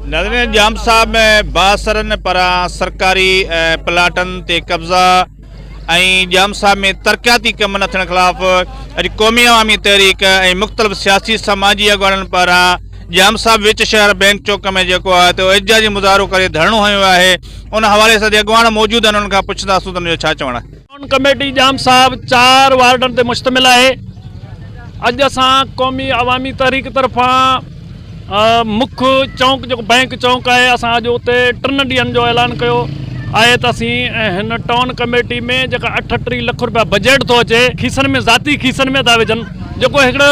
नाज़रीन जाम साहब में बासरन पारां सरकारी प्लाटन ते कब्ज़ा जाम साहब में तरक्याती कम न थियण खिलाफ़ अॼु क़ौमी अवामी तहरीक मुख़्तलिफ़ सियासी समाजी अॻवाननि पारां जाम साहब विच शहर बैंक चौक में जेको आहे तो एहतिजाजी मुज़ाहिरो करे धरणो हयो आहे। उन हवाले सां अॻवान मौजूद आहिनि, उन्हनि खां पुछंदासीं त उन्हनि जो छा चवणु आहे। टाउन कमेटी जाम साहब 4 वार्डन ते मुश्तमिल आहे। अॼु असां क़ौमी अवामी तहरीक तरफ़ां मुख्य चौक जो बैंक चौक है असां अॼु उते 3 ॾींहंनि जो ऐलान कयो आहे त असीं हिन टाउन कमेटी में जेका 38 लख रुपया बजट थो अचे खीसनि में ज़ाती खीसनि में था विझनि, जेको हिकिड़ो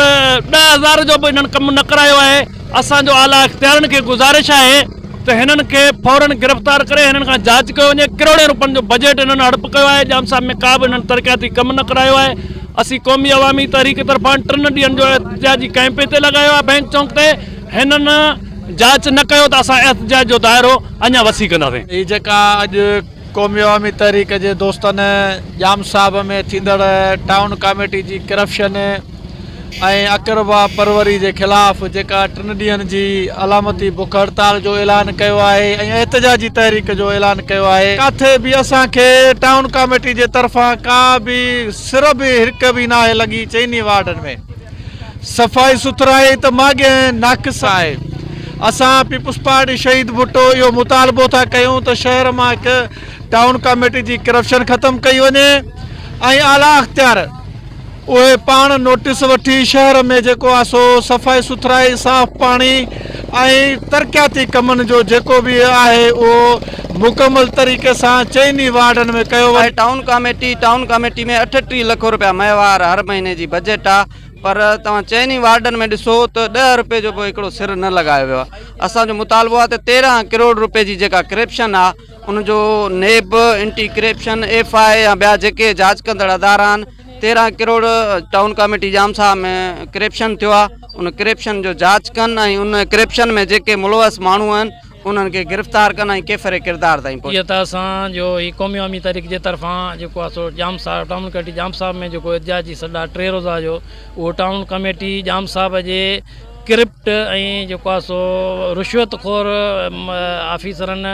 10,000 जो बि हिननि कमु न करायो आहे। असांजो आला इख्तियारनि खे गुज़ारिश आहे त हिननि खे फौरन गिरफ़्तार करे हिननि खां जांच कयो वञे। करोड़े रुपयनि जो बजट हिननि हड़प कयो आहे। जाम साहब में का बि हिननि तरक़ियाती कमु न करायो आहे। असीं क़ौमी अवामी तहरीक तरफ़ां 3 ॾींहंनि जो एहतिजाजी कैंप ते लॻायो आहे बैंक चौक ते। हिननि जांच न कयो त असां एहतिजाज जो दायरो अञा वसी कंदासीं। ये जेका अॼु क़ौमी अवामी तहरीक जे दोस्तनि जाम साहब में थींदड़ टाउन कमेटी जी करप्शन ऐं अक़रबा परवरी जे ख़िलाफ़ जेका 3 ॾींहंनि जी अलामती बुख हड़ताल जो ऐलान कयो आहे ऐं एहतिजाजी तहरीक जो ऐलान कयो आहे। किथे बि असांखे टाउन कमेटी जे तरफ़ां का बि सिर बि हिक बि नाहे लॻी। 4 वार्डनि में सफ़ाई सुथराई त माॻे नाक़िस आहे। असां पीपुल्स पार्टी शहीद भुट्टो इहो मुतालबो था कयूं त शहर मां हिकु टाउन कमेटी जी करप्शन ख़तमु कई वञे ऐं आला अख्तियार उहे पाण नोटिस वठी शहर में जेको आहे सो सफ़ाई सुथराई साफ़ पाणी ऐं तरक़ियाती कमनि जो जेको बि आहे उहो मुकमल तरीक़े सां 4 वार्डनि में कयो वञे। टाउन कमेटी में 38 लख रुपया महिवार हर महीने जी बजट आहे, पर तव्हां 4 वार्डनि में ॾिसो त 10 रुपए जो बि हिकिड़ो सिर न लॻायो वियो आहे। असांजो मुतालबो आहे त 13 करोड़ रुपए जी जेका करप्शन आहे उनजो नेब एंटी करप्शन FI या ॿिया जेके जांच कंदड़ अदारा आहिनि 13 करोड़ टाउन कमेटी जाम साहब में करप्शन थियो आहे। उन करप्शन जो जांच कनि ऐं उन करप्शन में जेके मुलवस माण्हू आहिनि उन्हनि खे गिरफ़्तार कनि ऐं केफ़रे किरदार ताईं पहुचे। इहो त असांजो ही क़ौमी अवामी तहरीक जे तरफ़ां जेको आहे सो जाम साहब टाउन कमेटी जाम साहब में जेको एहतिजाजी सॾा 3 रोज़ा जो उहो टाउन कमेटी जाम साहब जे क्रिप्ट ऐं जेको आहे सो रिश्वतखोर ऑफिसरनि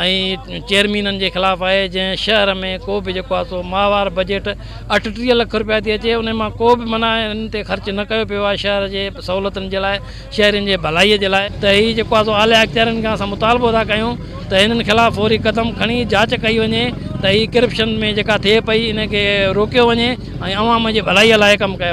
ऐं चेयरमैननि जे ख़िलाफ़ु आहे। जंहिं शहर में को बि जेको आहे सो माहवार बजट 38 लख रुपया थी अचे, उन मां को बि माना हिन ते ख़र्च न कयो पियो आहे शहर जे सहूलियतुनि जे लाइ, शहरनि जे भलाईअ जे लाइ। त हीअ जेको आहे सो आला इख्तियारनि खां असां मुतालबो था कयूं त हिननि ख़िलाफ़ु फौरी क़दम खणी जांच कई वञे त हीअ करप्शन में जेका थिए पई इनखे रोकियो वञे ऐं अवाम जे भलाईअ लाइ कमु कयो।